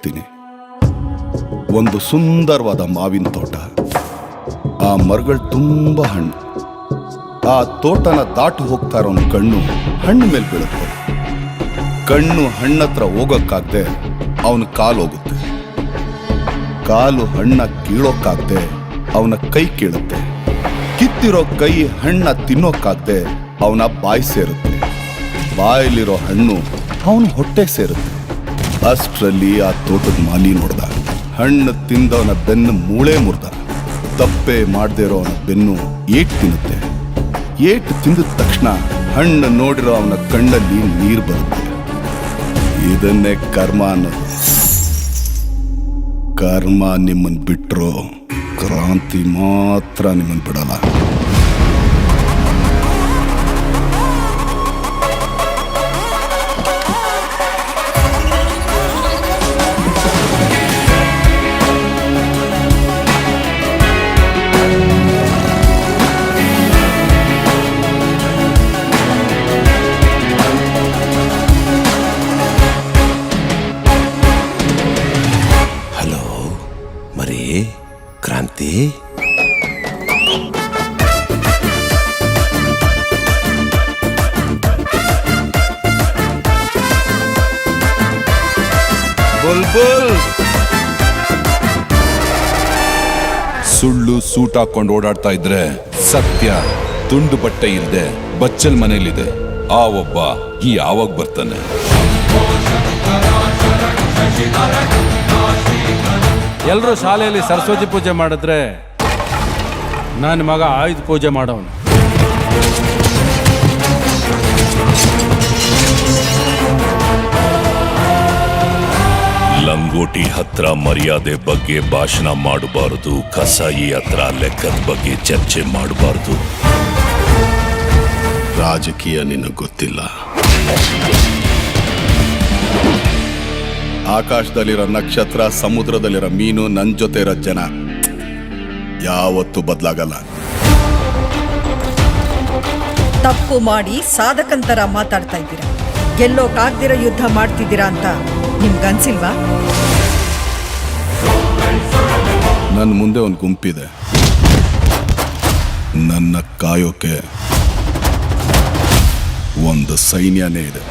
ತೀನಿ. ಒಂದು ಸುಂದರವಾದ ಮಾವಿನ ತೋಟ. ಆ ಮರಗಳು ತುಂಬಾ ಹಣ್ಣು. ಆ ತೋಟನ ದಾಟು ಹೋಗ್ತಾ ಇರೋ ಕಣ್ಣು ಹಣ್ಣು ಮೇಲೆ ಬೀಳುತ್ತೆ. ಕಣ್ಣು ಹಣ್ಣತ್ರ ಹೋಗೋಕ್ಕಾಗದೆ ಅವನ ಕಾಲು ಹೋಗುತ್ತೆ. ಕಾಲು ಹಣ್ಣ ಕೀಳೋಕ್ಕಾಗದೆ ಅವನ ಕೈ ಕೀಳುತ್ತೆ. ಕಿತ್ತಿರೋ ಕೈ ಹಣ್ಣ ತಿನ್ನೋಕ್ಕಾಗದೆ ಅವನ ಬಾಯಿ ಸೇರುತ್ತೆ. ಬಾಯಲ್ಲಿರೋ ಹಣ್ಣು ಅವನ ಹೊಟ್ಟೆಗೆ ಸೇರುತ್ತೆ. ಅಷ್ಟರಲ್ಲಿ ಆ ತೋಟದ ಮಾಲಿ ನೋಡ್ದ. ಹಣ್ಣು ತಿಂದವನ ಬೆನ್ನು ಮೂಳೆ ಮುರ್ದ. ತಪ್ಪೆ ಮಾಡದೇ ಇರೋ ಅವನ ಬೆನ್ನು ಏಟು ತಿನ್ನುತ್ತೆ. ಏಟು ತಿಂದ ತಕ್ಷಣ ಹಣ್ಣು ನೋಡಿರೋ ಅವನ ಕಣ್ಣಲ್ಲಿ ನೀರು ಬರುತ್ತೆ. ಇದನ್ನೇ ಕರ್ಮ ಅನ್ನೋದು. ಕರ್ಮ ನಿಮ್ಮನ್ನು ಬಿಟ್ಟರು, ಕ್ರಾಂತಿ ಮಾತ್ರ ನಿಮ್ಮನ್ನು ಬಿಡಲ್ಲ. ಕ್ರಾಂತಿ, ಬುಲ್ಬುಲ್. ಸುಳ್ಳು ಸೂಟ್ ಹಾಕೊಂಡು ಓಡಾಡ್ತಾ ಇದ್ರೆ ಸತ್ಯ ತುಂಡು ಬಟ್ಟೆ ಇಲ್ಲದೆ ಬಚ್ಚಲ್ ಮನೇಲಿದೆ. ಆ ಒಬ್ಬ ಯಾವಾಗ ಬರ್ತಾನೆ? ಎಲ್ಲರೂ ಶಾಲೆಯಲ್ಲಿ ಸರಸ್ವತಿ ಪೂಜೆ ಮಾಡಿದ್ರೆ ನನ್ನ ಮಗ ಆಯುಧ ಪೂಜೆ ಮಾಡೋನು. ಲಂಗೋಟಿ ಹತ್ರ ಮರ್ಯಾದೆ ಬಗ್ಗೆ ಭಾಷಣ ಮಾಡಬಾರದು. ಕಸಾಯಿ ಹತ್ರ ಲೆಕ್ಕದ ಬಗ್ಗೆ ಚರ್ಚೆ ಮಾಡಬಾರದು. ರಾಜಕೀಯ ನಿನಗೆ ಗೊತ್ತಿಲ್ಲ. ಆಕಾಶದಲ್ಲಿರೋ ನಕ್ಷತ್ರ, ಸಮುದ್ರದಲ್ಲಿರೋ ಮೀನು, ನನ್ನ ಜೊತೆ ಇರೋ ಜನ ಯಾವತ್ತೂ ಬದಲಾಗಲ್ಲ. ತಪ್ಪು ಮಾಡಿ ಸಾಧಕಂತರ ಮಾತಾಡ್ತಾ ಇದ್ದೀರಾ. ಗೆಲ್ಲೋಕಾಗ್ದಿರೋ ಯುದ್ಧ ಮಾಡ್ತಿದ್ದೀರಾ ಅಂತ ನಿಮ್ಗನ್ಸಿಲ್ವಾ? ನನ್ನ ಮುಂದೆ ಒಂದು ಗುಂಪಿದೆ. ನನ್ನ ಕಾಯೋಕೆ ಒಂದು ಸೈನ್ಯನೇ ಇದೆ.